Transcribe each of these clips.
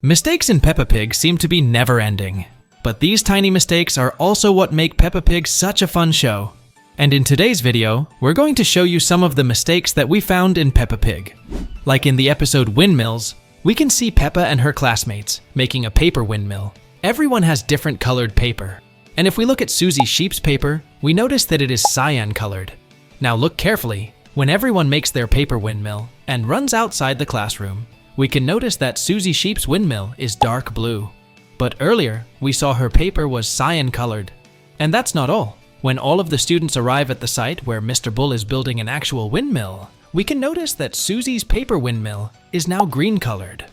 Mistakes in Peppa Pig seem to be never-ending. But these tiny mistakes are also what make Peppa Pig such a fun show. And in today's video, we're going to show you some of the mistakes that we found in Peppa Pig. Like in the episode Windmills, we can see Peppa and her classmates making a paper windmill. Everyone has different colored paper. And if we look at Susie Sheep's paper, we notice that it is cyan colored. Now look carefully. When everyone makes their paper windmill and runs outside the classroom, we can notice that Susie Sheep's windmill is dark blue. But earlier, we saw her paper was cyan colored. And that's not all. When all of the students arrive at the site where Mr. Bull is building an actual windmill, we can notice that Susie's paper windmill is now green colored.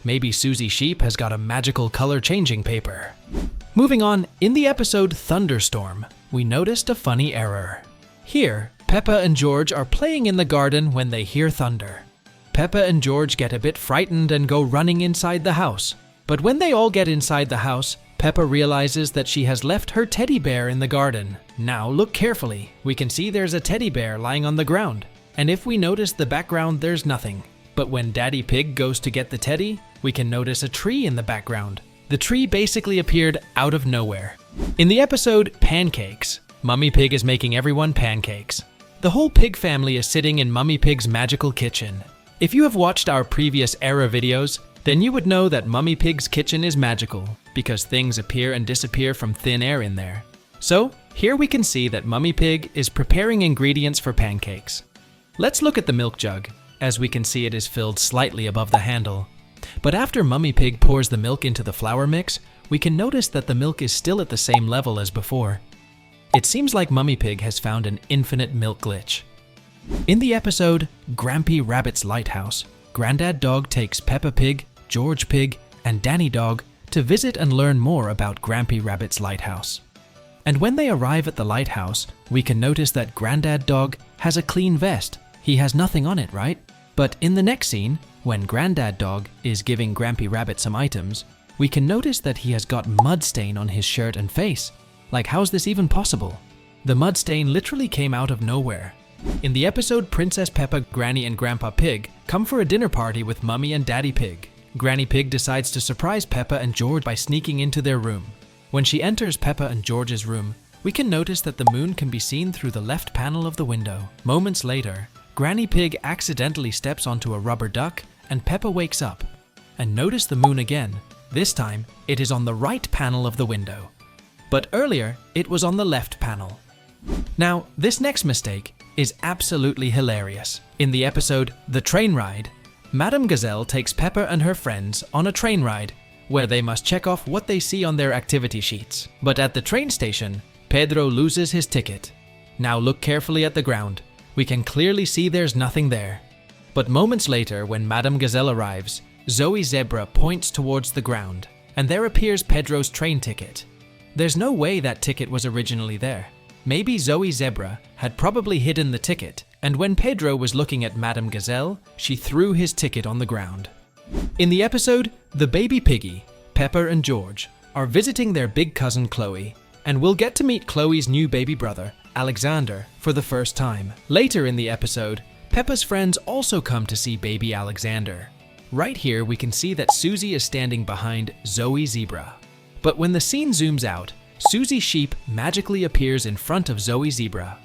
Maybe Susie Sheep has got a magical color changing paper. Moving on, in the episode Thunderstorm, we noticed a funny error. Here, Peppa and George are playing in the garden when they hear thunder. Peppa and George get a bit frightened and go running inside the house. But when they all get inside the house, Peppa realizes that she has left her teddy bear in the garden. Now look carefully. We can see there's a teddy bear lying on the ground. And if we notice the background, there's nothing. But when Daddy Pig goes to get the teddy, we can notice a tree in the background. The tree basically appeared out of nowhere. In the episode Pancakes, Mummy Pig is making everyone pancakes. The whole pig family is sitting in Mummy Pig's magical kitchen. If you have watched our previous era videos, then you would know that Mummy Pig's kitchen is magical because things appear and disappear from thin air in there. So here we can see that Mummy Pig is preparing ingredients for pancakes. Let's look at the milk jug. As we can see, it is filled slightly above the handle. But after Mummy Pig pours the milk into the flour mix, we can notice that the milk is still at the same level as before. It seems like Mummy Pig has found an infinite milk glitch. In the episode Grampy Rabbit's Lighthouse, Grandad Dog takes Peppa Pig, George Pig, and Danny Dog to visit and learn more about Grampy Rabbit's lighthouse. And when they arrive at the lighthouse, we can notice that Grandad Dog has a clean vest. He has nothing on it, right? But in the next scene, when Grandad Dog is giving Grampy Rabbit some items, we can notice that he has got mud stain on his shirt and face. Like, how's this even possible? The mud stain literally came out of nowhere. In the episode Princess Peppa, Granny and Grandpa Pig come for a dinner party with Mummy and Daddy Pig. Granny Pig decides to surprise Peppa and George by sneaking into their room. When she enters Peppa and George's room, we can notice that the moon can be seen through the left panel of the window. Moments later, Granny Pig accidentally steps onto a rubber duck and Peppa wakes up. And notice the moon again. This time, it is on the right panel of the window. But earlier, it was on the left panel. Now, this next mistake is absolutely hilarious. In the episode The Train Ride, Madame Gazelle takes Peppa and her friends on a train ride where they must check off what they see on their activity sheets. But at the train station, Pedro loses his ticket. Now look carefully at the ground. We can clearly see there's nothing there. But moments later, when Madame Gazelle arrives, Zoe Zebra points towards the ground, and there appears Pedro's train ticket. There's no way that ticket was originally there. Maybe Zoe Zebra had probably hidden the ticket, and when Pedro was looking at Madame Gazelle, she threw his ticket on the ground. In the episode The Baby Piggy, Peppa and George are visiting their big cousin Chloe, and we'll get to meet Chloe's new baby brother, Alexander, for the first time. Later in the episode, Peppa's friends also come to see baby Alexander. Right here we can see that Susie is standing behind Zoe Zebra. But when the scene zooms out, Susie Sheep magically appears in front of Zoe Zebra.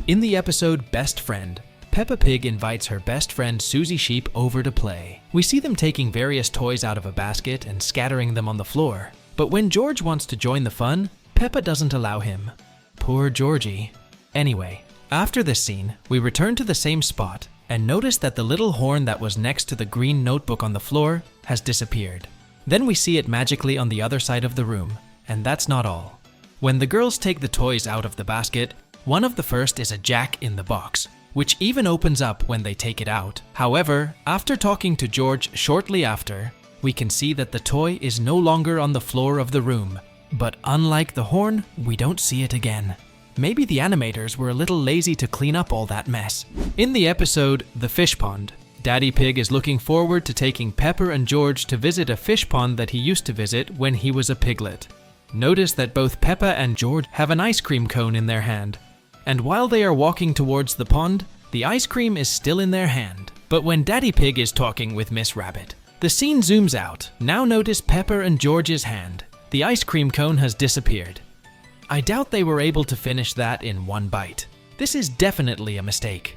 In the episode Best Friend, Peppa Pig invites her best friend Susie Sheep over to play. We see them taking various toys out of a basket and scattering them on the floor. But when George wants to join the fun, Peppa doesn't allow him. Poor Georgie. Anyway, after this scene, we return to the same spot and notice that the little horn that was next to the green notebook on the floor has disappeared. Then we see it magically on the other side of the room. And that's not all. When the girls take the toys out of the basket, one of the first is a jack in the box, which even opens up when they take it out. However, after talking to George shortly after, we can see that the toy is no longer on the floor of the room. But unlike the horn, we don't see it again. Maybe the animators were a little lazy to clean up all that mess. In the episode The Fish Pond, Daddy Pig is looking forward to taking Peppa and George to visit a fish pond that he used to visit when he was a piglet. Notice that both Peppa and George have an ice cream cone in their hand. And while they are walking towards the pond, the ice cream is still in their hand. But when Daddy Pig is talking with Miss Rabbit, The scene zooms out. Now notice Peppa and George's hand. The ice cream cone has disappeared. I doubt they were able to finish that in one bite. This is definitely a mistake.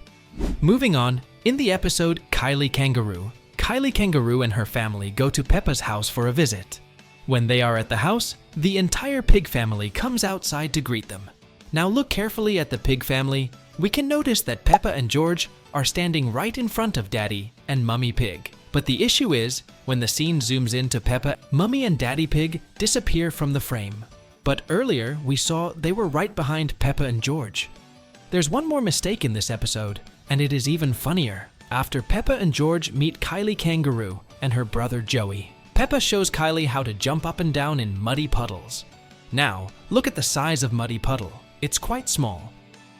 Moving on, in the episode Kylie Kangaroo and her family go to Peppa's house for a visit. When they are at the house, the entire pig family comes outside to greet them. Now look carefully at the pig family. We can notice that Peppa and George are standing right in front of Daddy and Mummy Pig. But the issue is, when the scene zooms into Peppa, Mummy and Daddy Pig disappear from the frame. But earlier, we saw they were right behind Peppa and George. There's one more mistake in this episode, and it is even funnier. After Peppa and George meet Kylie Kangaroo and her brother Joey, Peppa shows Kylie how to jump up and down in muddy puddles. Now, look at the size of Muddy Puddle. It's quite small.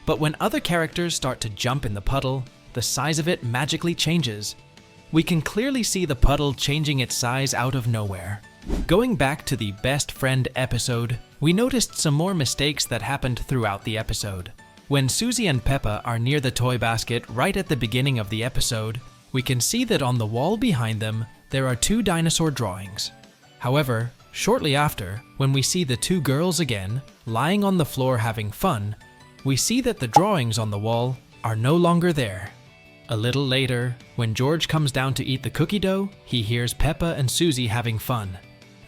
But when other characters start to jump in the puddle, the size of it magically changes. We can clearly see the puddle changing its size out of nowhere. Going back to the Best Friend episode, we noticed some more mistakes that happened throughout the episode. When Susie and Peppa are near the toy basket right at the beginning of the episode, we can see that on the wall behind them, there are 2 dinosaur drawings. However, shortly after, when we see the 2 girls again, lying on the floor having fun, we see that the drawings on the wall are no longer there. A little later, when George comes down to eat the cookie dough, he hears Peppa and Susie having fun.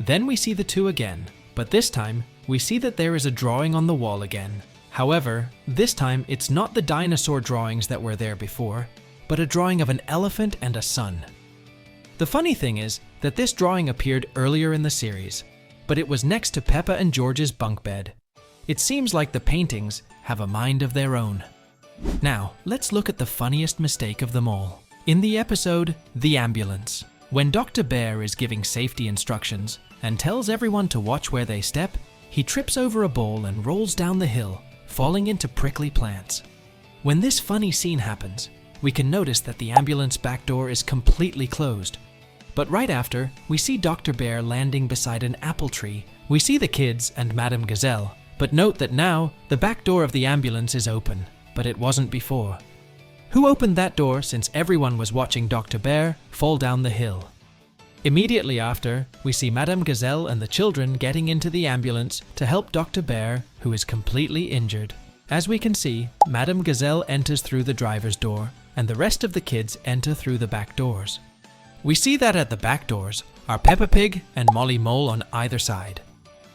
Then we see the 2 again, but this time, we see that there is a drawing on the wall again. However, this time it's not the dinosaur drawings that were there before, but a drawing of an elephant and a sun. The funny thing is that this drawing appeared earlier in the series, but it was next to Peppa and George's bunk bed. It seems like the paintings have a mind of their own. Now, let's look at the funniest mistake of them all. In the episode, The Ambulance, when Dr. Bear is giving safety instructions and tells everyone to watch where they step, he trips over a bowl and rolls down the hill, falling into prickly plants. When this funny scene happens, we can notice that the ambulance back door is completely closed. But right after, we see Dr. Bear landing beside an apple tree. We see the kids and Madame Gazelle, but note that now the back door of the ambulance is open. But it wasn't before. Who opened that door since everyone was watching Dr. Bear fall down the hill? Immediately after, we see Madame Gazelle and the children getting into the ambulance to help Dr. Bear, who is completely injured. As we can see, Madame Gazelle enters through the driver's door, and the rest of the kids enter through the back doors. We see that at the back doors are Peppa Pig and Molly Mole on either side.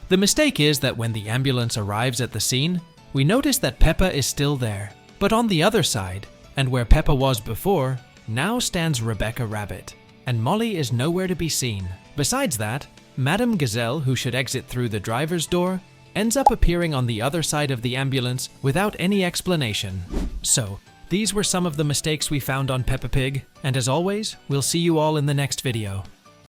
The mistake is that when the ambulance arrives at the scene, we notice that Peppa is still there, but on the other side, and where Peppa was before, now stands Rebecca Rabbit, and Molly is nowhere to be seen. Besides that, Madame Gazelle, who should exit through the driver's door, ends up appearing on the other side of the ambulance without any explanation. So, these were some of the mistakes we found on Peppa Pig, and as always, we'll see you all in the next video.